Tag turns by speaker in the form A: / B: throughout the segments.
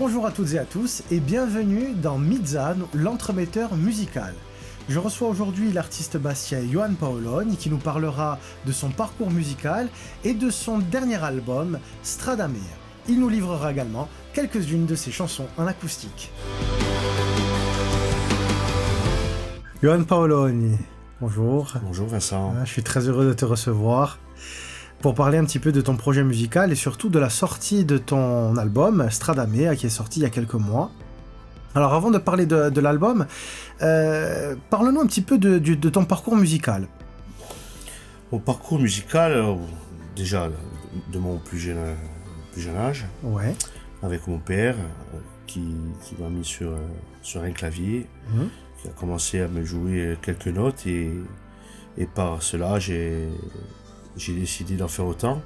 A: Bonjour à toutes et à tous et bienvenue dans Mizan, l'entremetteur musical. Je reçois aujourd'hui l'artiste bastien Johan Paoloni qui nous parlera de son parcours musical et de son dernier album Stradamere. Il nous livrera également quelques-unes de ses chansons en acoustique. Johan Paoloni, bonjour.
B: Bonjour Vincent.
A: Je suis très heureux de te recevoir pour parler un petit peu de ton projet musical et surtout de la sortie de ton album Stradamere qui est sorti il y a quelques mois. Alors avant de parler de l'album, parle-nous un petit peu de ton parcours musical.
B: Mon parcours musical, déjà de mon plus jeune âge,
A: Ouais.
B: avec mon père qui m'a mis sur un clavier, qui a commencé à me jouer quelques notes et par cela j'ai décidé d'en faire autant,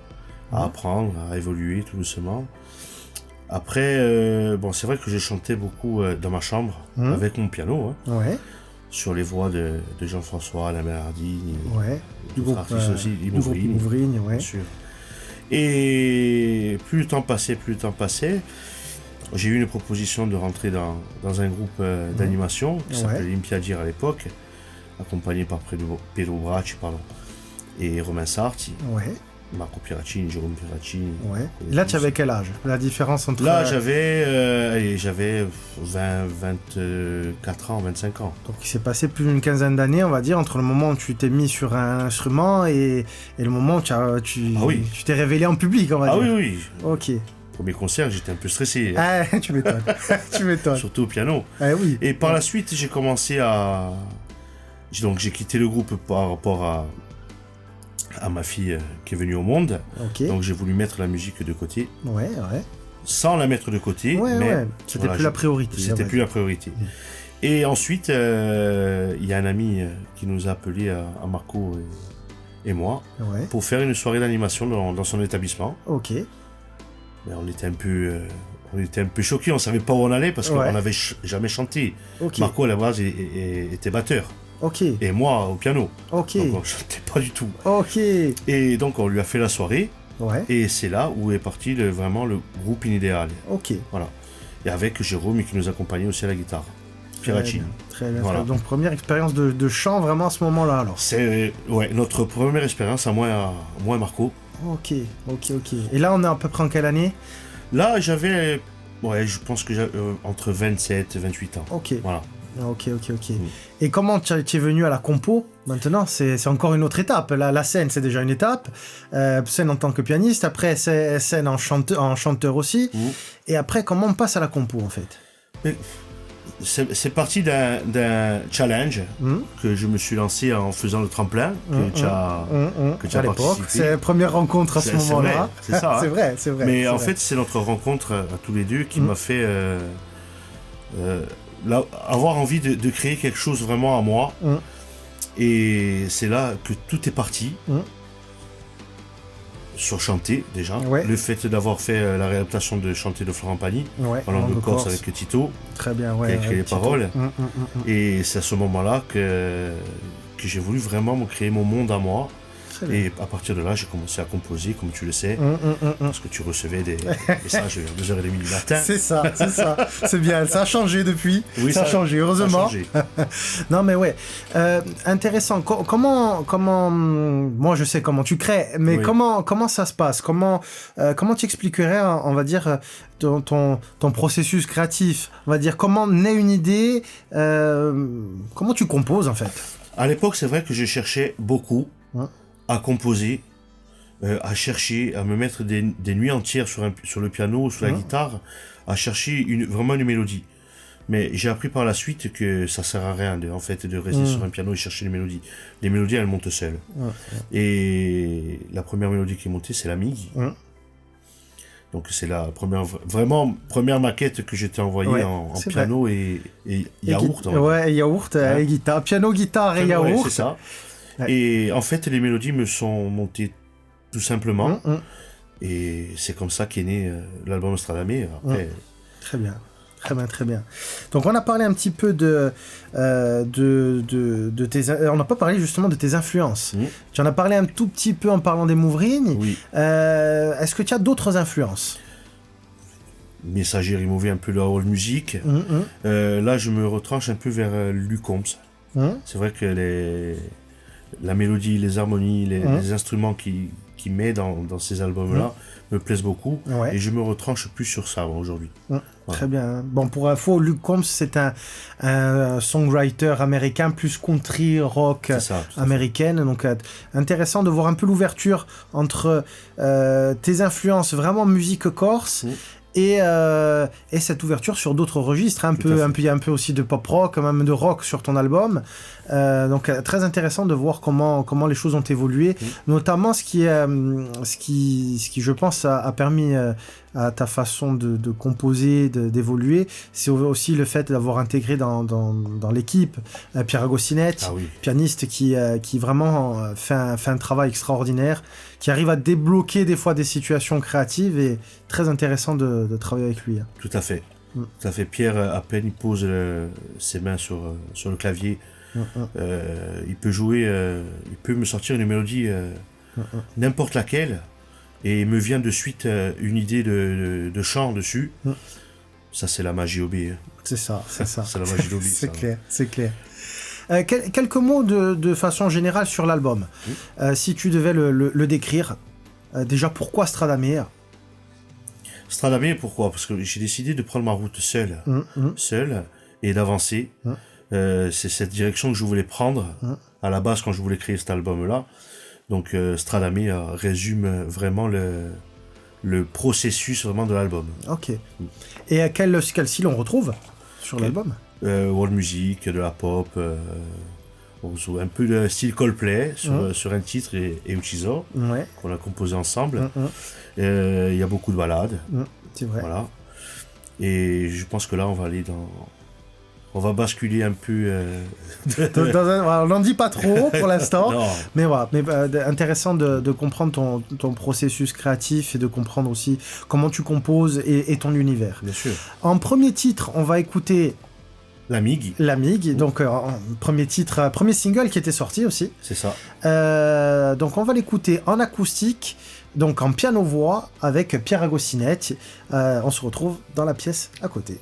B: à apprendre, à évoluer tout doucement. Après, c'est vrai que je chantais beaucoup dans ma chambre, avec mon piano,
A: Ouais.
B: sur les voix de Jean-François, Alain Bernardine,
A: Ouais.
B: d'autres artistes aussi,
A: Ivrigne, ouais.
B: bien sûr. Et plus le temps passait, j'ai eu une proposition de rentrer dans un groupe d'animation qui s'appelait Limpiadir à l'époque, accompagné par Pedro Bracci et Romain Sarti.
A: Ouais.
B: Marco Piracini, Jérôme Piracini.
A: Ouais. Et là, tu avais quel âge? La différence entre...
B: Là, j'avais 24 ans, 25 ans.
A: Donc, il s'est passé plus d'une quinzaine d'années, on va dire, entre le moment où tu t'es mis sur un instrument et le moment où tu t'es révélé en public, on va dire.
B: Ah oui.
A: Ok.
B: Premier concert, j'étais un peu stressé.
A: Ah, tu m'étonnes. Tu m'étonnes.
B: Surtout au piano.
A: Ah oui.
B: Et par la suite, j'ai commencé à... Donc, j'ai quitté le groupe par rapport à ma fille qui est venue au monde.
A: Ok.
B: Donc j'ai voulu mettre la musique de côté.
A: Ouais.
B: Sans la mettre de côté.
A: Ouais. C'était plus la priorité.
B: C'était plus la priorité. Et ensuite, il y a un ami qui nous a appelés à Marco et moi pour faire une soirée d'animation dans son établissement.
A: Ok.
B: Mais on était un peu choqués, on savait pas où on allait parce qu'on n'avait jamais chanté.
A: Ok.
B: Marco à la base était batteur.
A: Ok.
B: Et moi au piano.
A: Ok.
B: Donc on chantait pas du tout.
A: Ok.
B: Et donc on lui a fait la soirée.
A: Ouais.
B: Et c'est là où est parti vraiment le groupe Inidéal.
A: Ok.
B: Voilà. Et avec Jérôme qui nous accompagnait aussi à la guitare. Piracini.
A: Très bien.
B: Voilà.
A: Donc première expérience de chant vraiment à ce moment-là alors.
B: C'est notre première expérience à moi et Marco.
A: Ok. Et là on est à peu près en quelle année?
B: Là j'avais, je pense que j'avais entre 27 et 28 ans.
A: Ok.
B: Voilà.
A: Ok. Et comment tu es venu à la compo? Maintenant, c'est encore une autre étape. La scène, c'est déjà une étape. Scène en tant que pianiste. Après, c'est scène en chanteur aussi. Et après, comment on passe à la compo, en fait?
B: Mais c'est parti d'un challenge que je me suis lancé en faisant le tremplin que tu as
A: à l'époque,
B: participé.
A: c'est la première rencontre à ce moment-là.
B: C'est ça.
A: C'est vrai.
B: Mais en fait, c'est notre rencontre à tous les deux qui m'a fait... avoir envie de créer quelque chose vraiment à moi. Et c'est là que tout est parti. Sur Chanter, déjà.
A: Ouais.
B: Le fait d'avoir fait la réadaptation de Chanter de Florent Pagny, en langue de Corse avec Tito,
A: très bien,
B: qui a écrit les paroles.
A: Et
B: Et c'est à ce moment-là que j'ai voulu vraiment me créer mon monde à moi. Et à partir de là, j'ai commencé à composer, comme tu le sais, parce que tu recevais des messages à 2h30 du matin.
A: C'est ça. C'est bien, ça a changé depuis.
B: Oui,
A: ça a changé, heureusement.
B: Ça a changé.
A: Non, mais ouais. Intéressant. Comment... Moi, je sais comment tu crées, mais comment ça se passe? Comment tu expliquerais, on va dire, ton processus créatif? On va dire, comment naît une idée? Comment tu composes, en fait?
B: À l'époque, c'est vrai que je cherchais beaucoup à composer, à chercher, à me mettre des nuits entières sur le piano ou sur la guitare, à chercher vraiment une mélodie. Mais j'ai appris par la suite que ça sert à rien de rester sur un piano et chercher les mélodies. Les mélodies, elles montent seules. Et la première mélodie qui est montée, c'est la Mig. Donc c'est la première maquette que j'ai envoyée en piano et yaourt.
A: Yaourt et guitare. Piano, guitare et yaourt.
B: C'est ça. Et en fait, les mélodies me sont montées tout simplement. Et c'est comme ça qu'est né l'album Stradamere. Après...
A: Très bien. Très bien. Donc on a parlé un petit peu de tes... On n'a pas parlé justement de tes influences. Tu en as parlé un tout petit peu en parlant des Mouvrignes.
B: Oui.
A: Est-ce que tu as d'autres influences?
B: Messager Rimové, un peu la world music. Là, je me retranche un peu vers Luc Combs. C'est vrai que la mélodie, les harmonies, les instruments qui met dans ces albums-là me plaisent beaucoup.
A: Ouais.
B: Et je me retranche plus sur ça aujourd'hui.
A: Voilà. Très bien. Bon, pour info, Luke Combs, c'est un songwriter américain, plus country rock américaine. Donc, intéressant de voir un peu l'ouverture entre tes influences vraiment musique corse. Et cette ouverture sur d'autres registres, il y a un peu aussi de pop rock, même de rock sur ton album. Donc très intéressant de voir comment les choses ont évolué, notamment ce qui je pense a permis à ta façon de composer, d'évoluer, c'est aussi le fait d'avoir intégré dans l'équipe Pierre Agostinette, pianiste qui vraiment fait un travail extraordinaire, qui arrive à débloquer des fois des situations créatives, et très intéressant de travailler avec lui.
B: Tout à fait. Tout à fait. Pierre, à peine il pose ses mains sur le clavier, il peut jouer, il peut me sortir une mélodie n'importe laquelle, et il me vient de suite une idée de chant dessus. Ça, c'est la magie OB.
A: C'est ça.
B: C'est la magie d'OB.
A: C'est clair. Quelques mots de façon générale sur l'album. Si tu devais le décrire, déjà, pourquoi Stradamer ?
B: Stradamer, pourquoi ? Parce que j'ai décidé de prendre ma route seul, et d'avancer. C'est cette direction que je voulais prendre à la base quand je voulais créer cet album-là. Donc Stradamer résume vraiment le processus vraiment de l'album.
A: Ok. Et quel style on retrouve sur l'album ?
B: World music, de la pop, un peu de style Coldplay sur un titre, et Uchizo, qu'on a composé ensemble. Il y a beaucoup de ballades.
A: C'est vrai.
B: Voilà. Et je pense que là, on va basculer un peu...
A: on n'en dit pas trop pour l'instant, mais voilà. Intéressant de comprendre ton processus créatif, et de comprendre aussi comment tu composes et ton univers.
B: Bien sûr.
A: En premier titre, on va écouter... La Migue, donc premier single qui était sorti aussi.
B: C'est ça.
A: Donc on va l'écouter en acoustique, donc en piano-voix, avec Pierre Agostinette. On se retrouve dans la pièce à côté.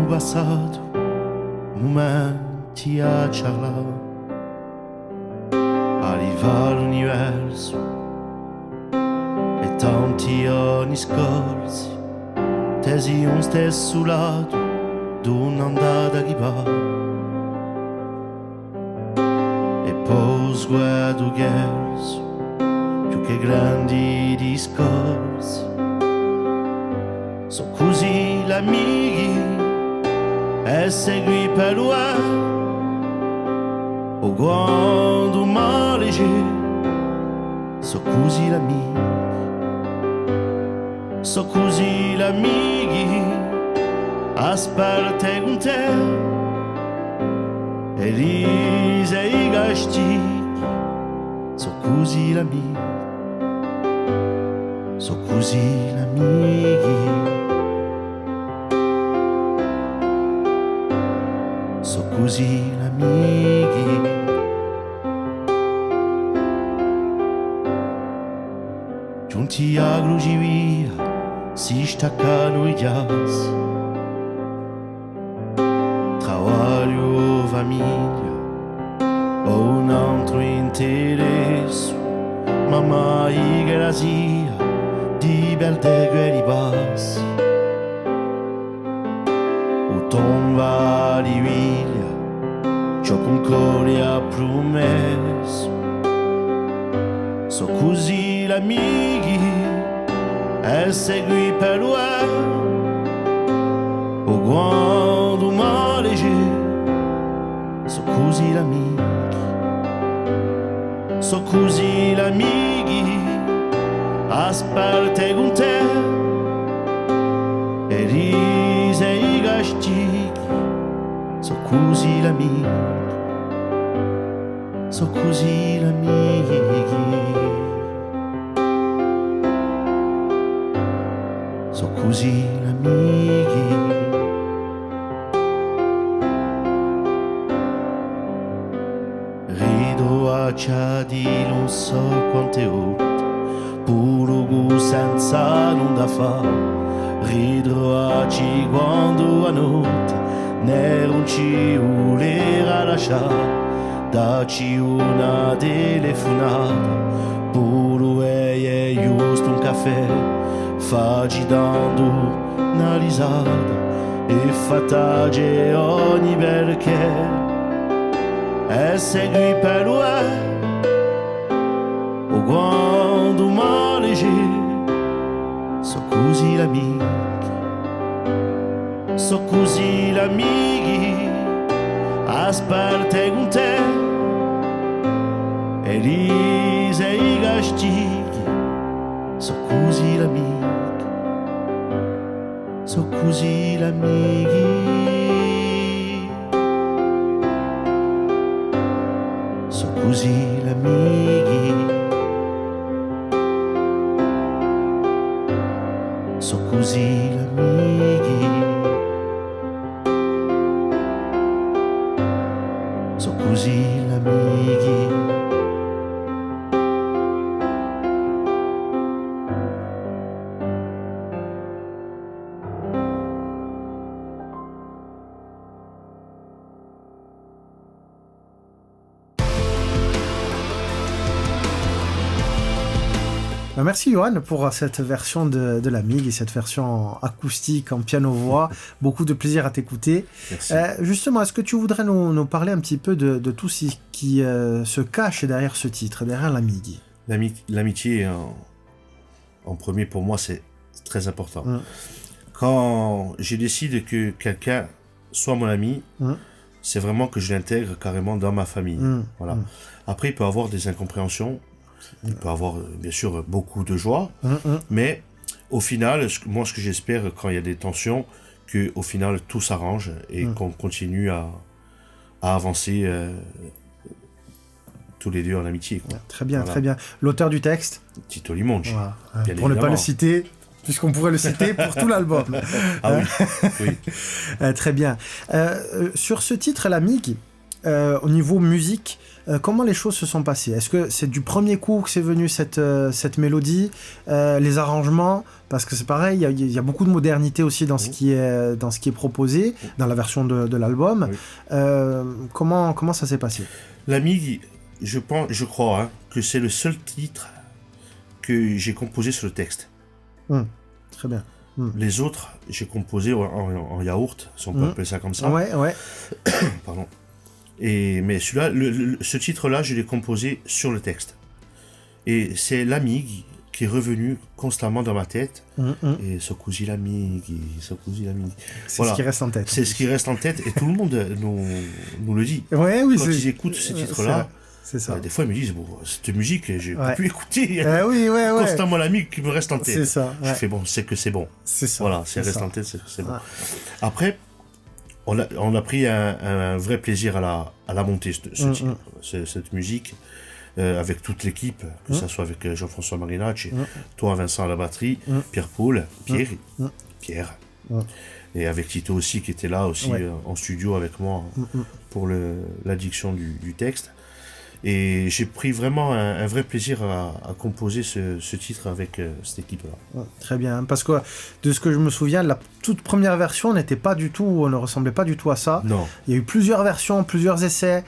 B: Passato momenti a charlare, arriva l'universo e tanti anni scorsi, tesi un stesso lato d'un'ondata che va, e poi sguardo cherzo più che grandi discorsi, so così l'amici e segui per lui, o quando male c'è, so così l'amici, aspetta con te, e risa i gasti, so così l'amici, così l'amici. Giunti a crocevia si staccano i jazz, travaglio, famiglia o un altro interesse, ma mai grazia di belle guerre passi, o tomba di viglia ciò con cuore ha promesso, so così l'amici e segui per lui, o quando male c'è, so così l'amici, aspetta con te, e risa i castichi, so così l'amici, so così l'amici. so così l'amici. Rido a ciadi, non so quante volte, puro senza nulla fa. Rido a ci quando a notte, non ci voleva lasciare. Daci una telefonata, puro è giusto un caffè, facci dando una risata e fattage ogni perché. E segui per lui, o quando male c'è, so così l'amico, so così l'amico. Aspetta con te Elisa e i castighi, so così l'amico, so così l'amico, so così l'amico, so così l'amico. So così l'amici.
A: Merci Johan pour cette version de la MIG et cette version acoustique en piano-voix. Beaucoup de plaisir à t'écouter. Justement, est-ce que tu voudrais nous parler un petit peu de tout ce qui se cache derrière ce titre, derrière la MIG?
B: L'amitié, en premier, pour moi, c'est très important. Quand je décide que quelqu'un soit mon ami, c'est vraiment que je l'intègre carrément dans ma famille. Voilà. Après, il peut y avoir des incompréhensions. Il peut y avoir, bien sûr, beaucoup de joie, mais au final, moi, ce que j'espère quand il y a des tensions, qu'au final, tout s'arrange et qu'on continue à avancer tous les deux en amitié. Quoi.
A: Très bien, voilà. Très bien. L'auteur du texte
B: Tito Limongi,
A: voilà. Pour ne pas le citer, puisqu'on pourrait le citer pour tout l'album.
B: Ah oui.
A: Très bien. Sur ce titre, la MIG, au niveau musique, comment les choses se sont passées? Est-ce que c'est du premier coup que c'est venu cette mélodie, les arrangements? Parce que c'est pareil, il y a beaucoup de modernité aussi dans ce qui est proposé, dans la version de l'album. Comment ça s'est passé?
B: La MIG, je crois que c'est le seul titre que j'ai composé sur le texte.
A: Très bien.
B: Les autres, j'ai composé en yaourt, si on peut appeler ça comme ça.
A: Ouais.
B: Pardon. Mais celui-là, ce titre-là, je l'ai composé sur le texte. Et c'est l'amigue qui est revenu constamment dans ma tête. Et so così l'amigue, so così l'amigue.
A: C'est ce qui reste en tête.
B: C'est ce qui reste en tête et tout le monde nous le dit.
A: Ouais, oui,
B: quand ils écoutent ce titre-là,
A: c'est ça.
B: Des fois ils me disent, bon, cette musique, j'ai pu écouter. Constamment l'amigue qui me reste en tête.
A: C'est ça.
B: Je fais bon, c'est que c'est bon.
A: C'est ça.
B: Voilà, si elle reste en tête, c'est bon. Après, on a pris un vrai plaisir à la monter, cette musique, avec toute l'équipe, que ce soit avec Jean-François Marinacci, toi Vincent à la batterie, Pierre-Paul, Pierre, et avec Tito aussi qui était là aussi en studio avec moi pour l'addiction du texte. Et j'ai pris vraiment un vrai plaisir à composer ce titre avec cette équipe-là.
A: Très bien, parce que de ce que je me souviens, la toute première version ne ressemblait pas du tout à ça.
B: Non.
A: Il y a eu plusieurs versions, plusieurs essais,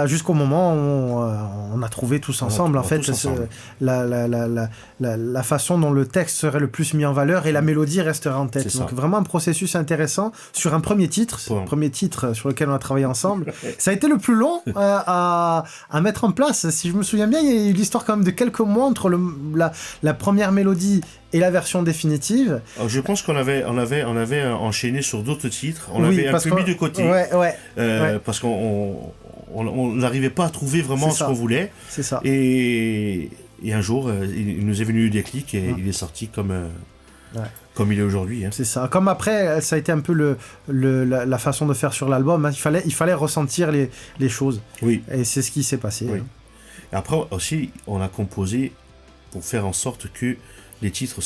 A: jusqu'au moment où on a trouvé tous ensemble, la façon dont le texte serait le plus mis en valeur et la mélodie resterait en tête. Donc vraiment un processus intéressant sur un premier titre sur lequel on a travaillé ensemble. Ça a été le plus long à mettre en place. Si je me souviens bien, il y a eu l'histoire quand même de quelques mois entre la première mélodie et la version définitive.
B: Alors, je pense qu'on avait enchaîné sur d'autres titres. On avait un peu mis de côté. Parce qu'on n'arrivait pas à trouver vraiment ce qu'on voulait.
A: C'est ça.
B: Et un jour, il nous est venu le déclic et il est sorti comme il est aujourd'hui.
A: C'est ça. Comme après, ça a été un peu la façon de faire sur l'album. Il fallait ressentir les choses.
B: Oui.
A: Et c'est ce qui s'est passé.
B: Oui. Et après aussi, on a composé pour faire en sorte que les titres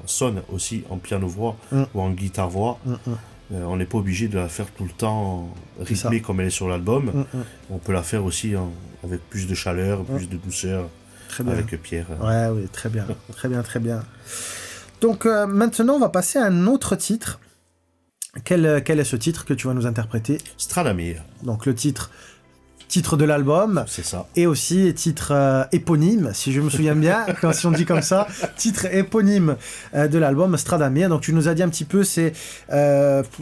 B: sonnent aussi en piano-voix ou en guitare-voix. On n'est pas obligé de la faire tout le temps rythmée comme elle est sur l'album. On peut la faire aussi avec plus de chaleur, plus de douceur, avec Pierre.
A: Ouais, oui, très bien. Très bien, très bien. Donc maintenant, on va passer à un autre titre. Quel est ce titre que tu vas nous interpréter?
B: Stradamir.
A: Donc le titre de l'album.
B: C'est ça.
A: Et aussi titre éponyme, si je me souviens bien, si on dit comme ça, titre éponyme de l'album Stradamir. Donc tu nous as dit un petit peu, c'est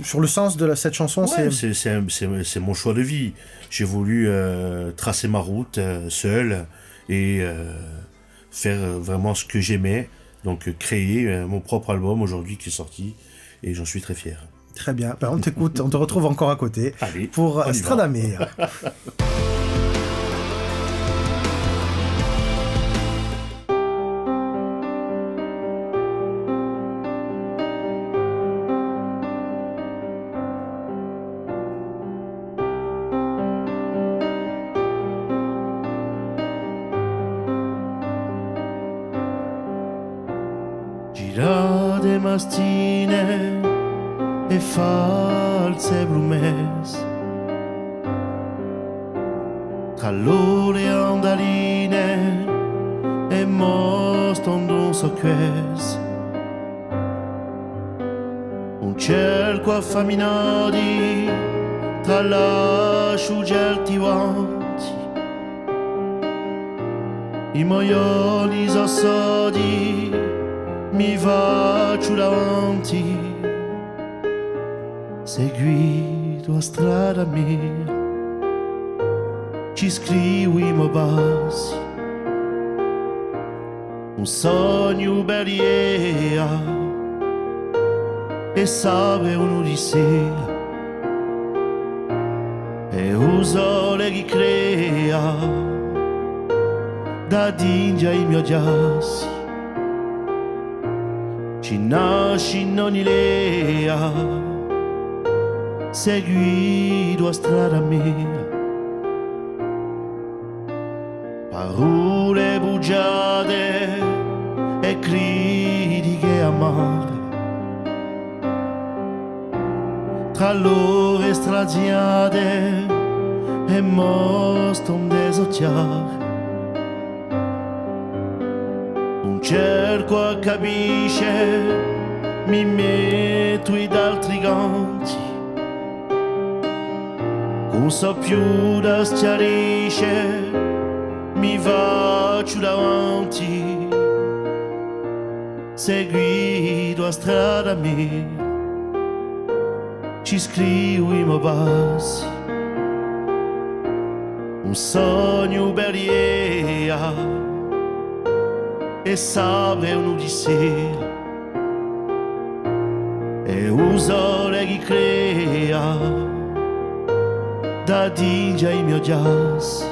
A: sur le sens de cette chanson.
B: Ouais, c'est mon choix de vie. J'ai voulu tracer ma route seul et faire vraiment ce que j'aimais. Donc créer mon propre album aujourd'hui qui est sorti et j'en suis très fier.
A: Très bien, on t'écoute, on te retrouve encore à côté.
B: Allez,
A: pour Stradamir.
B: Girate mastine e false brumes tra l'ore andaline e mostando socques un cerco affaminati tra l'asciugelti vanti i maioli assadi mi faccio davanti seguito a strada mia ci scrivo bassi un sogno beria e sabe un'odissea e uso le chi crea da dingia i miei giassi ci nasci non ilea seguito a strada mia parole bugiate e critiche amare tra l'ore straziate e mostro un desocchiare un cerco a capisce mi metto ed altri ganti non so più da schiarisce mi faccio davanti seguito a strada mia ci scrivo i miei bassi un sogno beria e sabe un'odissea e uso le chi crea da dingia i miei giassi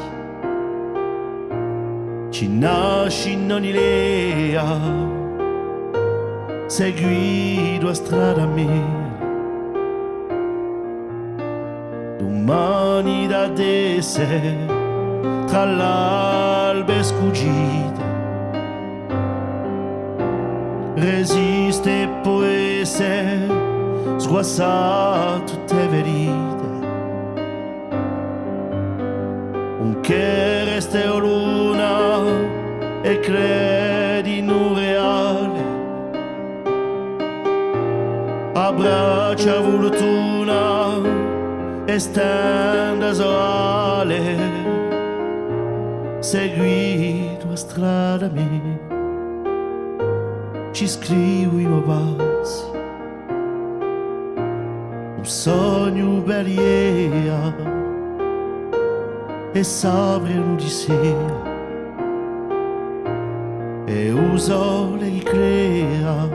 B: ci nasci non ilea seguito a strada mia domani da desse tra l'albe sfuggite resiste e poese sguassa tutte verite un che reste o luna e credi in un reale abbraccia fortuna e stenda soale seguito a strada mia ci scrivo i miei passi un sogno beria e sabre un'odissea e uso le crea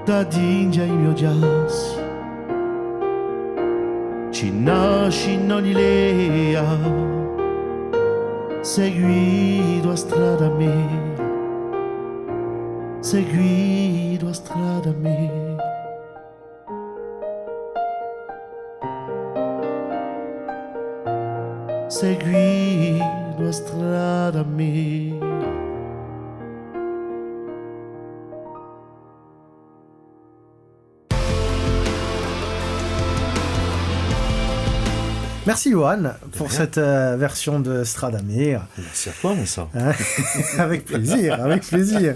B: da dingia i miei giassi ci nasci non ilea seguito a strada mia seguito a strada mia seguito a strada mia
A: Merci Johan pour cette version de Stradamir.
B: Merci à toi, mais ça.
A: Avec plaisir, avec plaisir.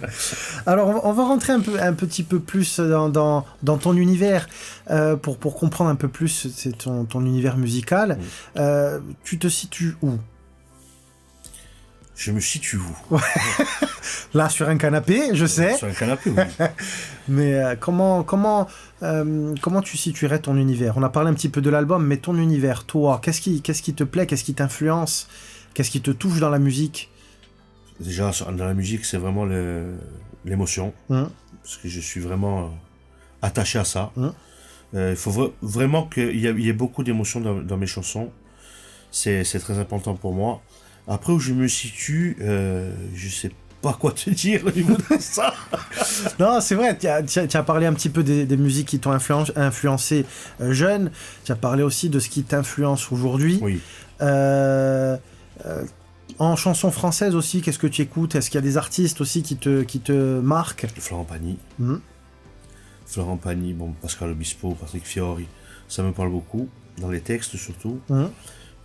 A: Alors on va rentrer un petit peu plus dans ton univers pour comprendre un peu plus ton univers musical. Tu te situes où ?
B: Je me situe où ?
A: Là, sur un canapé, je sais.
B: Sur un canapé, oui.
A: Mais comment tu situerais ton univers ? On a parlé un petit peu de l'album, mais ton univers, toi, qu'est-ce qui te plaît ? Qu'est-ce qui t'influence ? Qu'est-ce qui te touche dans la musique ?
B: Déjà, dans la musique, c'est vraiment l'émotion. Parce que je suis vraiment attaché à ça. Il faut vraiment qu'il y ait beaucoup d'émotions dans mes chansons. C'est très important pour moi. Après, où je me situe, je sais pas quoi te dire au niveau de ça.
A: Non, c'est vrai, tu as parlé un petit peu des musiques qui t'ont influencé jeune. Tu as parlé aussi de ce qui t'influence aujourd'hui.
B: Oui.
A: En chanson française aussi, qu'est-ce que tu écoutes ? Est-ce qu'il y a des artistes aussi qui te marquent ?
B: Florent Pagny. Florent Pagny, bon, Pascal Obispo, Patrick Fiori, ça me parle beaucoup, dans les textes surtout.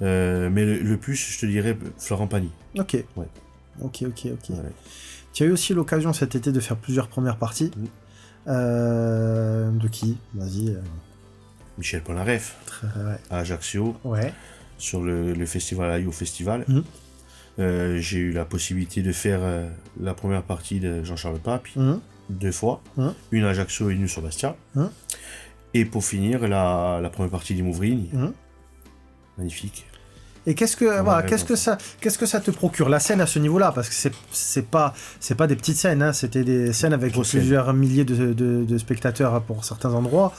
B: Mais le plus, je te dirais Florent Pagny.
A: Ok.
B: Ouais.
A: Ok.
B: Ouais.
A: Tu as eu aussi l'occasion cet été de faire plusieurs premières parties. De qui ? Vas-y.
B: Michel Polnareff, à Ajaccio, sur le festival Aïe au Festival. J'ai eu la possibilité de faire la première partie de Jean-Charles Pape, 2 fois, une à Ajaccio et une sur Bastia. Et pour finir, la première partie d'Imouvrigne. Magnifique.
A: Et qu'est-ce que ça te procure, la scène à ce niveau-là ? Parce que c'est pas des petites scènes, hein, c'était des scènes avec plusieurs milliers de spectateurs pour certains endroits.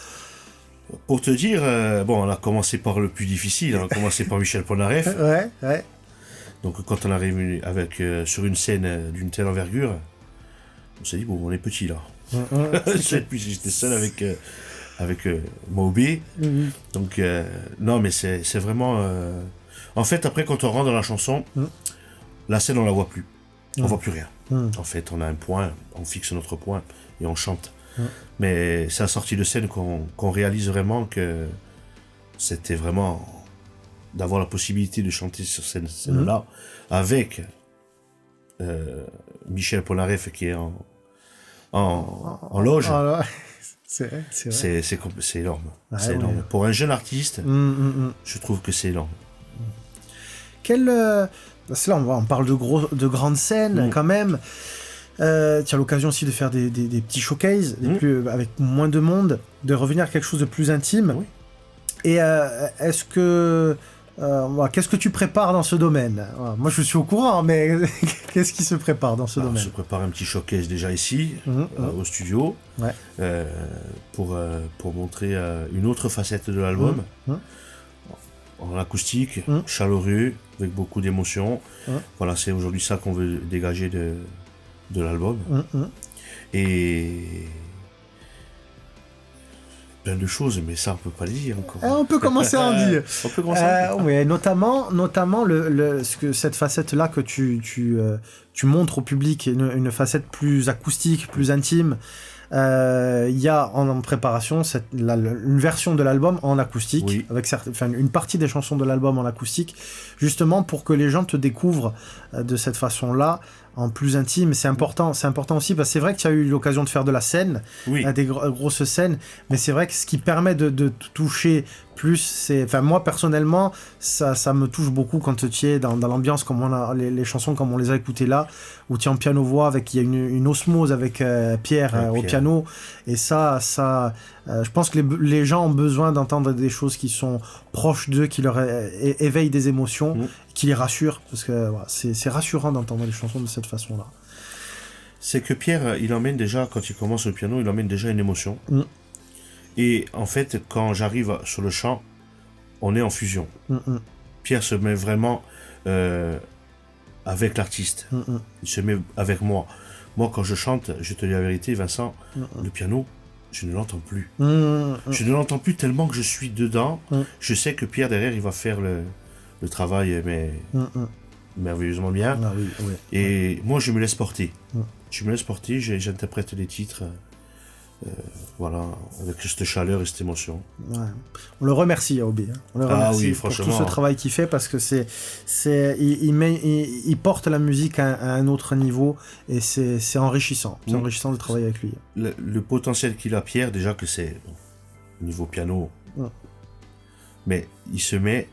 B: Pour te dire, on a commencé par le plus difficile, on a commencé par Michel Polnareff.
A: Ouais.
B: Donc quand on arrive sur une scène d'une telle envergure, on s'est dit, bon, on est petit là. Puis j'étais seul avec Maubé. Donc, non, mais c'est vraiment... En fait, après, quand on rentre dans la chanson, la scène, on la voit plus. On voit plus rien. En fait, on a un point, on fixe notre point et on chante. Mais c'est à la sortie de scène qu'on réalise vraiment que c'était vraiment d'avoir la possibilité de chanter sur cette scène-là avec Michel Polnareff qui est en loge.
A: C'est vrai.
B: C'est énorme.
A: Ah,
B: c'est énorme. Pour un jeune artiste, je trouve que c'est énorme.
A: Parce que là, on parle de grandes scènes quand même. Tu as l'occasion aussi de faire des petits showcases, avec moins de monde, de revenir à quelque chose de plus intime.
B: Oui.
A: Et est-ce que... qu'est-ce que tu prépares dans ce domaine ? Moi, je suis au courant, mais qu'est-ce qui se prépare dans ce domaine ?
B: Je prépare un petit showcase déjà ici, au studio, pour montrer une autre facette de l'album, en acoustique, chaleureux, avec beaucoup d'émotion. Voilà, c'est aujourd'hui ça qu'on veut dégager de l'album. Et... plein de choses, mais ça on peut pas le dire encore.
A: On peut commencer à en dire.
B: On peut commencer à en dire.
A: Oui, notamment cette facette-là que tu montres au public, une facette plus acoustique, plus intime. Il y a en préparation une version de l'album en acoustique, avec une partie des chansons de l'album en acoustique, justement pour que les gens te découvrent de cette façon-là, en plus intime. C'est important aussi, parce que c'est vrai que tu as eu l'occasion de faire de la scène, des grosses scènes, mais c'est vrai que ce qui permet de toucher plus, moi personnellement, ça me touche beaucoup quand tu es dans l'ambiance, comme les chansons comme on les a écoutées là, où tu es en piano-voix, il y a une osmose avec Pierre au piano, et ça je pense que les gens ont besoin d'entendre des choses qui sont proches d'eux, qui leur éveillent des émotions, qui les rassurent, parce que c'est rassurant d'entendre les chansons de cette façon-là.
B: C'est que Pierre, il emmène déjà, quand il commence le piano, il emmène déjà une émotion. Et en fait, quand j'arrive sur le chant, on est en fusion. Pierre se met vraiment avec l'artiste. Il se met avec moi. Moi, quand je chante, je te dis la vérité, Vincent, le piano, je ne l'entends plus. Je ne l'entends plus tellement que je suis dedans. Je sais que Pierre, derrière, il va faire le travail, mais merveilleusement bien. Et moi, je me laisse porter. Je me laisse porter, j'interprète les titres Voilà, avec cette chaleur et cette émotion.
A: Ouais. On le remercie, Yaobi. On le remercie pour tout ce travail qu'il fait parce que il porte la musique à un autre niveau et c'est enrichissant. C'est enrichissant de travailler avec lui.
B: Le potentiel qu'il a, Pierre, déjà que c'est au niveau piano, mais il se met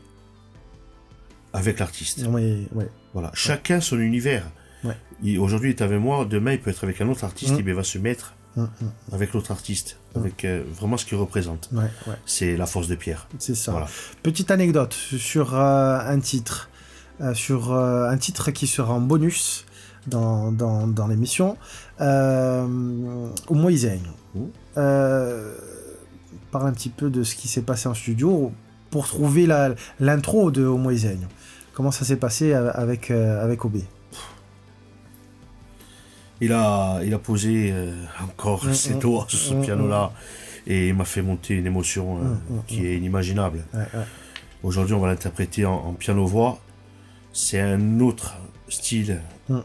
B: avec l'artiste.
A: Oui.
B: Voilà, chacun son univers. Ouais. Aujourd'hui, il est avec moi, demain, il peut être avec un autre artiste, il va se mettre avec l'autre artiste, avec vraiment ce qu'il représente.
A: Ouais.
B: C'est la force de Pierre.
A: C'est ça. Voilà. Petite anecdote sur un titre. Un titre qui sera en bonus dans l'émission. Au Moïseigne. Parle un petit peu de ce qui s'est passé en studio pour trouver l'intro de Au Moïseigne. Comment ça s'est passé avec Obé?
B: Il a posé encore ses doigts sur ce piano-là et il m'a fait monter une émotion qui est inimaginable. Ouais. Aujourd'hui, on va l'interpréter en piano-voix. C'est un autre style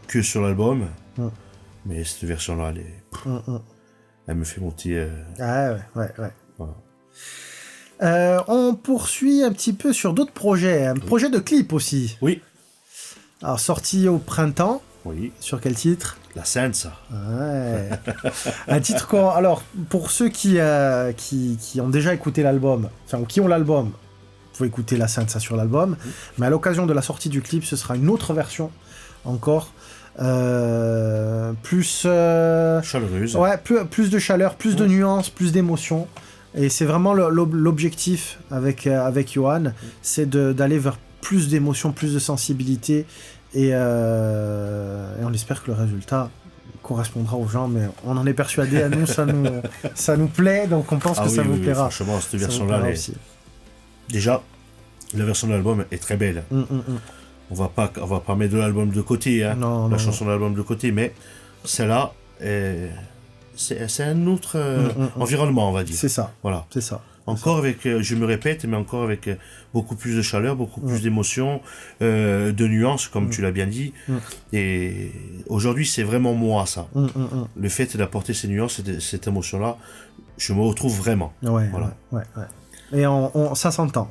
B: que sur l'album, mais cette version-là, elle me fait monter.
A: Ouais. Voilà. On poursuit un petit peu sur d'autres projets. Un projet de clip aussi.
B: Oui.
A: Alors, sorti au printemps.
B: Oui.
A: Sur quel titre?
B: La Senza.
A: Ouais. Un titre quoi? Alors, pour ceux qui ont déjà écouté l'album, enfin, qui ont l'album, vous pouvez écouter La Senza sur l'album, mais à l'occasion de la sortie du clip, ce sera une autre version, encore, plus...
B: chaleureuse.
A: Ouais, plus de chaleur, plus de nuances, plus d'émotions. Et c'est vraiment l'objectif avec Johan, c'est d'aller vers plus d'émotions, plus de sensibilité, et on espère que le résultat correspondra aux gens, mais on en est persuadé, à nous, ça nous plaît, donc on pense que ça vous plaira.
B: Franchement, cette version-là, déjà, la version de l'album est très belle. On va pas mettre de l'album de côté, hein, la chanson de l'album de côté, mais celle-là, c'est un autre environnement, on va dire.
A: C'est ça.
B: Voilà.
A: C'est ça.
B: Encore avec, je me répète, mais encore avec beaucoup plus de chaleur, beaucoup plus d'émotions, de nuances, comme tu l'as bien dit. Et aujourd'hui, c'est vraiment moi, ça. Le fait d'apporter ces nuances et cette émotion-là, je me retrouve vraiment.
A: Ouais. Et ça s'entend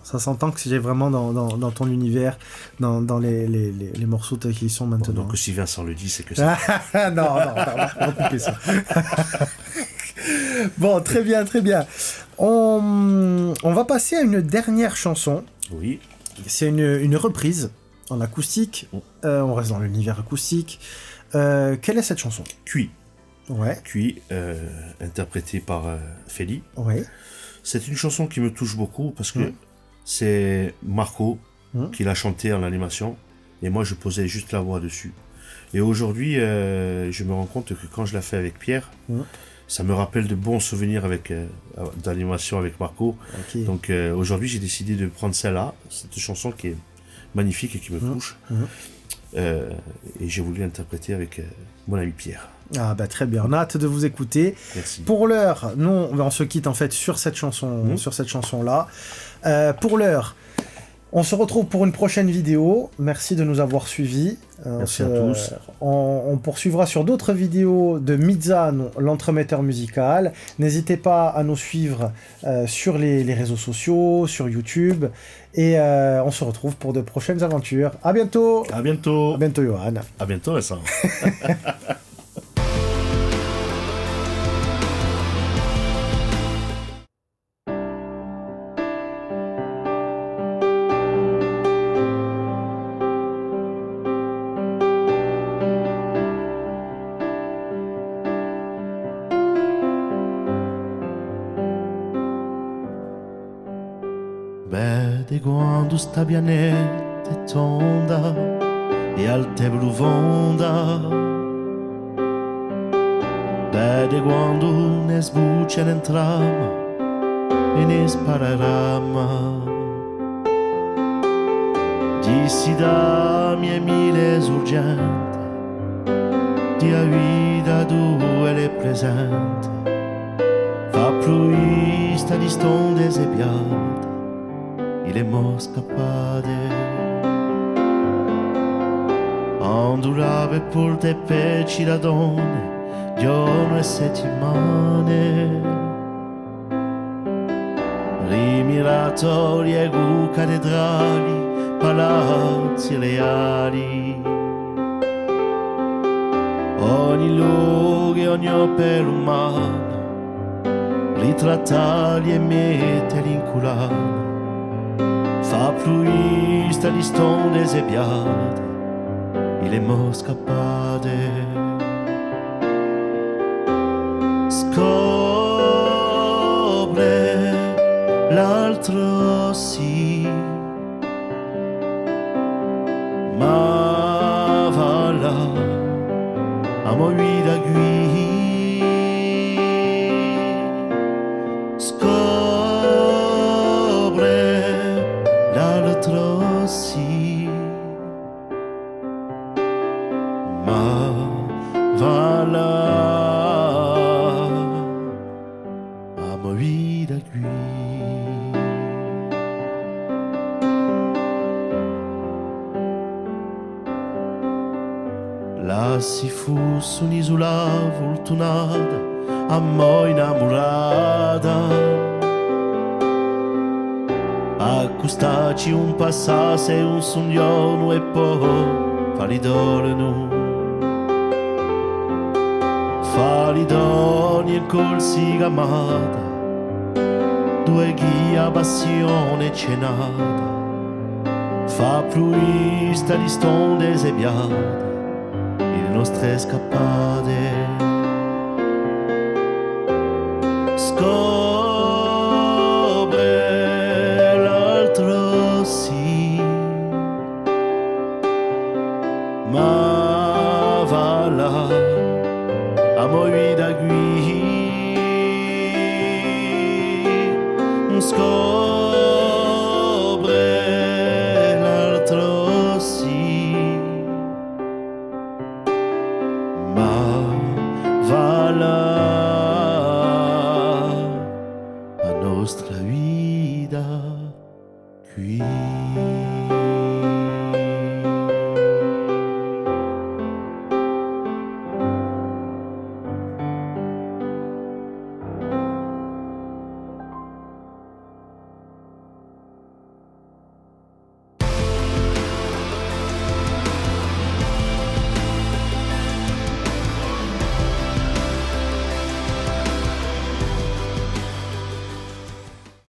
A: que j'ai vraiment dans ton univers, dans les morceaux qui sont maintenant.
B: Donc si Vincent le dit, c'est que ça.
A: non, on va couper ça. Bon, très bien. On va passer à une dernière chanson.
B: Oui.
A: C'est une reprise en acoustique. On reste dans l'univers acoustique. Quelle est cette chanson?
B: Cuit.
A: Ouais.
B: Cuit, interprété par Feli.
A: Ouais.
B: C'est une chanson qui me touche beaucoup parce que c'est Marco qui l'a chantée en animation et moi je posais juste la voix dessus. Et aujourd'hui, je me rends compte que quand je la fais avec Pierre, ça me rappelle de bons souvenirs d'animation avec Marco.
A: Okay.
B: Donc aujourd'hui, j'ai décidé de prendre celle-là, cette chanson qui est magnifique et qui me touche. Et j'ai voulu l'interpréter avec mon ami Pierre.
A: Ah bah très bien, on a hâte de vous écouter.
B: Merci.
A: Pour l'heure, nous on se quitte en fait sur cette chanson-là. Pour l'heure, on se retrouve pour une prochaine vidéo. Merci de nous avoir suivis.
B: Merci à tous.
A: On poursuivra sur d'autres vidéos de Mizan, l'entremetteur musical. N'hésitez pas à nous suivre sur les réseaux sociaux, sur YouTube. Et on se retrouve pour de prochaines aventures. À bientôt.
B: À bientôt.
A: À bientôt, Johan.
B: À bientôt, Vincent.
C: Vedi quando sta pianeta è tonda e al te blu vonda. Vedi quando ne sbuccia in trama e ne sparerama. Dissi da mie mille surgenti, di a vita tua è presente, fa pruista di stonde se piate. Il mo scappate andurave pur te peci la donne giorno e settimane, rimiratori e cattedrali, palazzi reali, ogni luogo e ogni opera umana, ritrattali e metterli in culana, fa fruista di stonde e biade, e le moscappate. Scopre l'altro sì, ma va là, amo guida qui. Scopre l'altro sì, ma va là, amo guida qui. Là si fu su un'isola fortunata, amò innamorata, accostaci un passasse e un sogno e poi falidorno, falidoni e col sigamata, due ghia passione cenata, fa fruista di stonde e biade, le nostre scappate. Scopre l'altro sì, ma va là, amo guida qui. Scopre l'altro sì, ma va là, nostra vita qui.